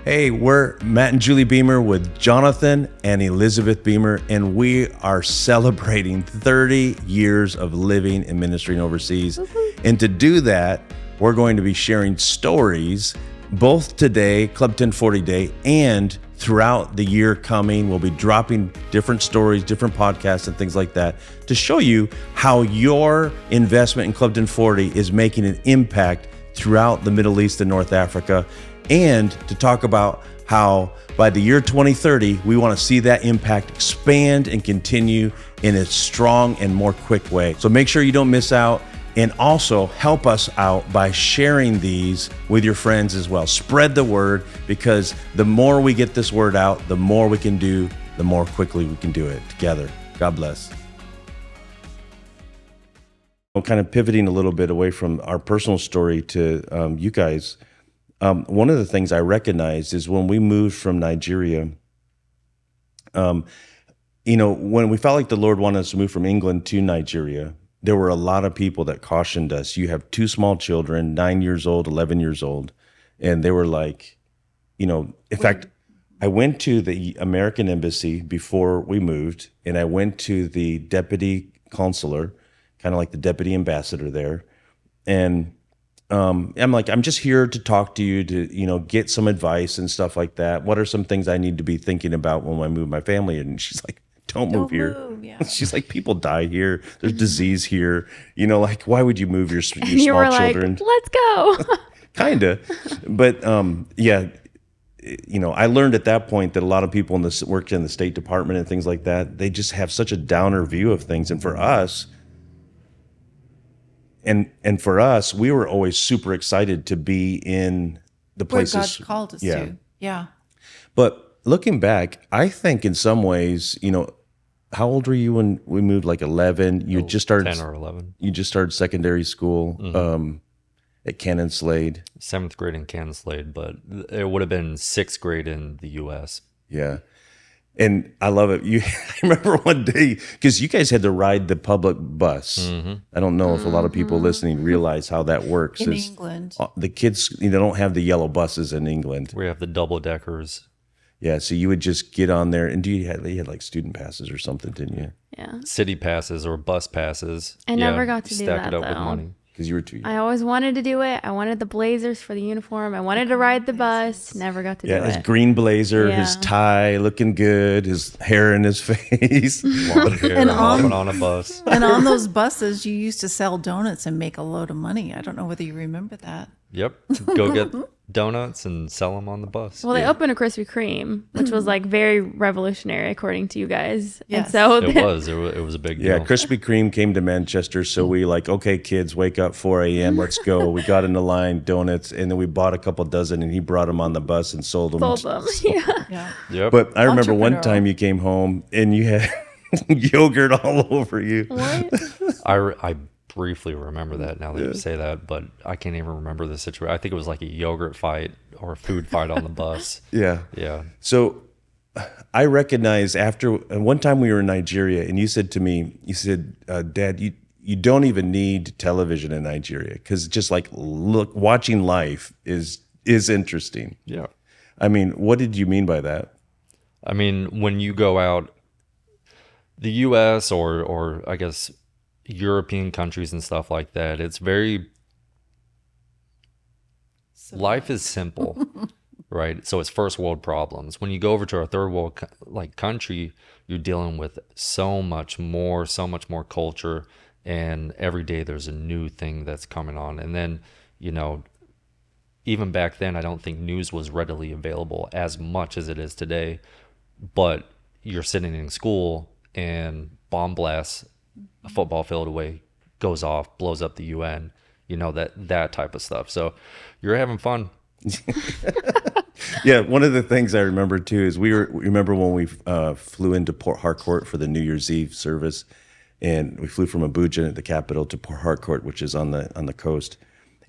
Hey, we're Matt and Julie Beemer with Jonathan and Elizabeth Beemer, and we are celebrating 30 years of living and ministering overseas. And to do that, we're going to be sharing stories both today, Club 1040 Day, and throughout the year coming. We'll be dropping different stories, different podcasts, and things like that to show you how your investment in Club 1040 is making an impact throughout the Middle East and North Africa, and to talk about how by the year 2030, we want to see that impact expand and continue in a strong and more quick way. So make sure you don't miss out, and also help us out by sharing these with your friends as well. Spread the word, because the more we get this word out, the more we can do, the more quickly we can do it together. God bless. I'm kind of pivoting a little bit away from our personal story to you guys. One of the things I recognized is when we moved from Nigeria, when we felt like the Lord wanted us to move from England to Nigeria, there were a lot of people that cautioned us. You have two small children, 9 years old, 11 years old. And they were like, in fact, I went to the American embassy before we moved, and I went to the deputy consular, kind of like the deputy ambassador there. And I'm like, I'm just here to talk to you to, get some advice and stuff like that. What are some things I need to be thinking about when I move my family? And she's like, don't move here. Yeah. She's like, people die here. There's disease here. Why would you move your small And you were children? like, let's go. Kinda. But I learned at that point that a lot of people worked in the State Department and things like that. They just have such a downer view of things. And for us, we were always super excited to be in the places where God called us to. Yeah. But looking back, I think in some ways, how old were you when we moved? Like 11. You just started 10 or 11. You just started secondary school at Cannon Slade. 7th grade in Cannon Slade, but it would have been 6th grade in the U.S. Yeah. And I love it. I remember one day, because you guys had to ride the public bus. Mm-hmm. I don't know if a lot of people listening realize how that works. In England. The kids, they don't have the yellow buses in England. We have the double deckers. Yeah, so you would just get on there, and you had like student passes or something, didn't you? Yeah. City passes or bus passes. I never got to do stack that, it up though. with money. Because you were too young. I always wanted to do it. I wanted the blazers for the uniform. I wanted to ride the bus. Never got to do it. His green blazer, his tie, looking good, his hair in his face. Long hair, hopping on a bus. And on those buses, you used to sell donuts and make a load of money. I don't know whether you remember that. Yep. Go get donuts and sell them on the bus. Well, they opened a Krispy Kreme, which was like very revolutionary according to you guys. Yes. And so It was a big deal. Yeah, Krispy Kreme came to Manchester, so we okay, kids, wake up 4 a.m., let's go. We got in the line, donuts, and then we bought a couple dozen, and he brought them on the bus and sold them. Yeah. Yep. But I remember one time you came home, and you had yogurt all over you. What? I briefly remember that now that you say that, but I can't even remember the situation. I think it was like a yogurt fight or a food fight on the bus. Yeah. Yeah. So I recognized after one time we were in Nigeria, and you said to me, Dad, you don't even need television in Nigeria, because just like watching life is interesting. Yeah. I mean, what did you mean by that? I mean, when you go out, the U.S. or I guess European countries and stuff like that, it's very life is simple. Right? So it's first world problems. When you go over to a third world country, you're dealing with so much more culture, and every day there's a new thing that's coming on. And then, even back then, I don't think news was readily available as much as it is today. But you're sitting in school and bomb blasts a football field away, goes off, blows up the UN, that type of stuff. So you're having fun. Yeah, one of the things I remember too is remember when we flew into Port Harcourt for the New Year's Eve service, and we flew from Abuja, the capital, to Port Harcourt, which is on the coast.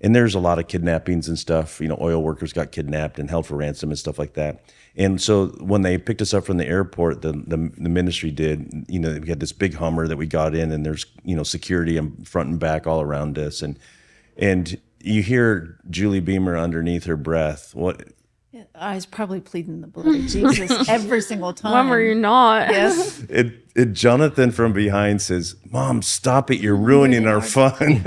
And there's a lot of kidnappings and stuff. Oil workers got kidnapped and held for ransom and stuff like that. And so when they picked us up from the airport, the ministry did, we had this big Hummer that we got in, and there's, security and front and back all around us. And you hear Julie Beemer underneath her breath. I was probably pleading the blood of Jesus every single time. Mom, or you're not. Yes. Jonathan from behind says, "Mom, stop it! You're ruining our fun."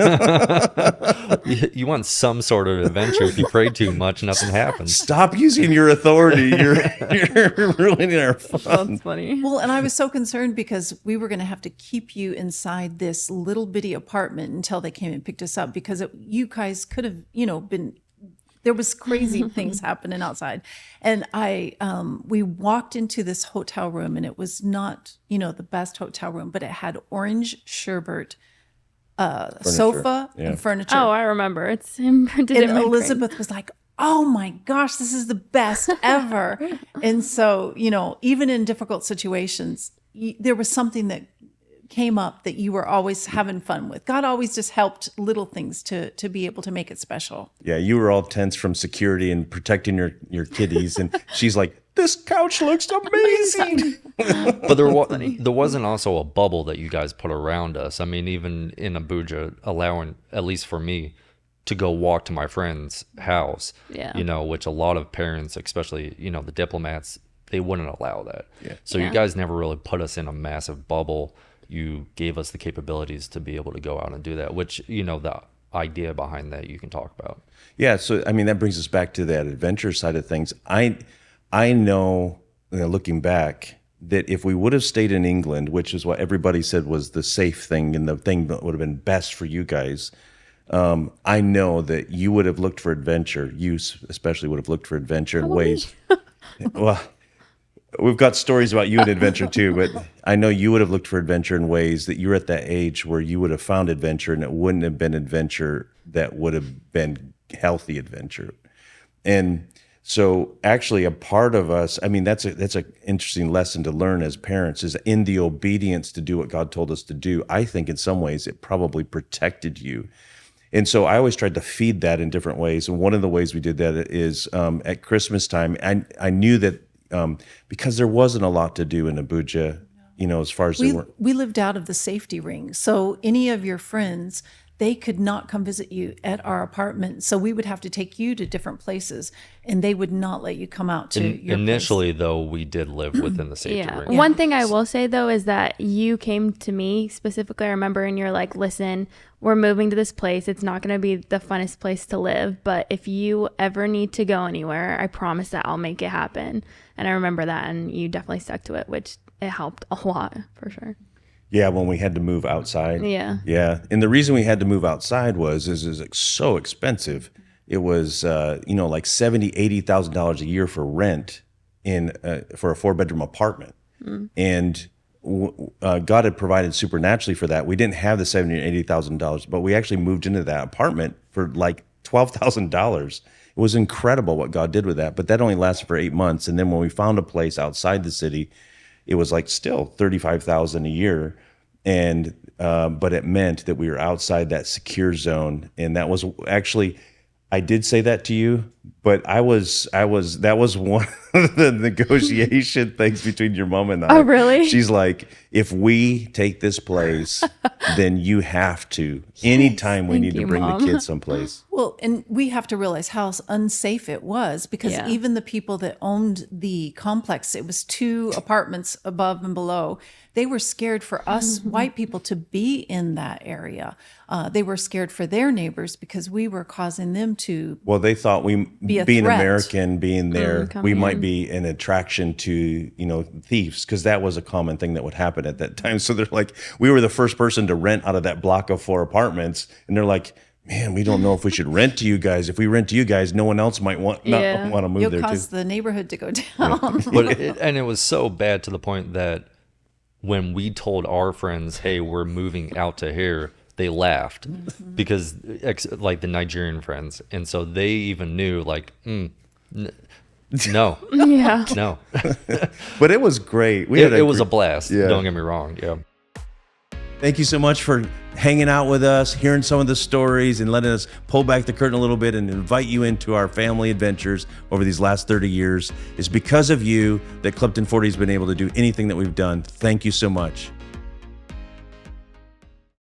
You want some sort of adventure. If you pray too much, nothing happens. Stop using your authority. You're ruining our fun. That's funny. Well, and I was so concerned because we were going to have to keep you inside this little bitty apartment until they came and picked us up, because you guys could have, been. There was crazy things happening outside. And we walked into this hotel room, and it was not, the best hotel room, but it had orange sherbet, sofa and furniture. Oh, I remember. And Elizabeth was like, "Oh my gosh, this is the best ever." And so, even in difficult situations, there was something that came up that you were always having fun with. God always just helped little things to be able to make it special. Yeah, you were all tense from security and protecting your kiddies, and she's like, "This couch looks amazing." But there wasn't also a bubble that you guys put around us. I mean, even in Abuja, allowing, at least for me, to go walk to my friend's house, which a lot of parents, especially, the diplomats, they wouldn't allow that. Yeah. So you guys never really put us in a massive bubble. You gave us the capabilities to be able to go out and do that, which, the idea behind that you can talk about. Yeah. So, I mean, that brings us back to that adventure side of things. I know, looking back, that if we would have stayed in England, which is what everybody said was the safe thing and the thing that would have been best for you guys, I know that you would have looked for adventure. You especially would have looked for adventure in ways. Well, we've got stories about you and adventure too, but I know you would have looked for adventure in ways that you're at that age where you would have found adventure, and it wouldn't have been adventure that would have been healthy adventure. And so actually a part of us, I mean, that's an interesting lesson to learn as parents, is in the obedience to do what God told us to do. I think in some ways it probably protected you. And so I always tried to feed that in different ways. And one of the ways we did that is at Christmas time, I knew that because there wasn't a lot to do in Abuja, as far as we lived out of the safety ring. So any of your friends, they could not come visit you at our apartment. So we would have to take you to different places, and they would not let you come out to your initially place. Though we did live within the safety ring. One thing I will say though is that you came to me specifically, I remember, and you're like, "Listen, we're moving to this place. It's not going to be the funnest place to live, but if you ever need to go anywhere, I promise that I'll make it happen." And I remember that, and you definitely stuck to it, which it helped a lot for sure. Yeah, when we had to move outside. Yeah. Yeah. And the reason we had to move outside was so expensive. It was like $70,000, $80,000 a year for rent for a 4-bedroom apartment. And God had provided supernaturally for that. We didn't have the $70,000 or $80,000, but we actually moved into that apartment for like $12,000. It was incredible what God did with that, but that only lasted for 8 months. And then when we found a place outside the city, it was like still $35,000 a year. And, but it meant that we were outside that secure zone. And that was actually, I did say that to you, but that was one of the negotiation things between your mom and I. Oh, really? She's like, if we take this place, then you have to, anytime we need to bring the kids someplace. Well, and we have to realize how unsafe it was, because even the people that owned the complex, it was 2 apartments above and below, they were scared for us white people to be in that area. They were scared for their neighbors because we were causing them to. Well, they thought being American, being there, we might be an attraction to, thieves, because that was a common thing that would happen at that time. So they're like, we were the first person to rent out of that block of 4 apartments, and they're like, "Man, we don't know if we should rent to you guys. If we rent to you guys, no one else might not want to move You'll there too." You'll cause the neighborhood to go down. But it was so bad to the point that when we told our friends, "Hey, we're moving out to here," they laughed because like the Nigerian friends. And so they even knew like, no, Yeah. no. But it was great. It was a blast. Yeah. Don't get me wrong. Yeah. Thank you so much for hanging out with us, hearing some of the stories, and letting us pull back the curtain a little bit and invite you into our family adventures over these last 30 years. It's because of you that Clifton 40 has been able to do anything that we've done. Thank you so much.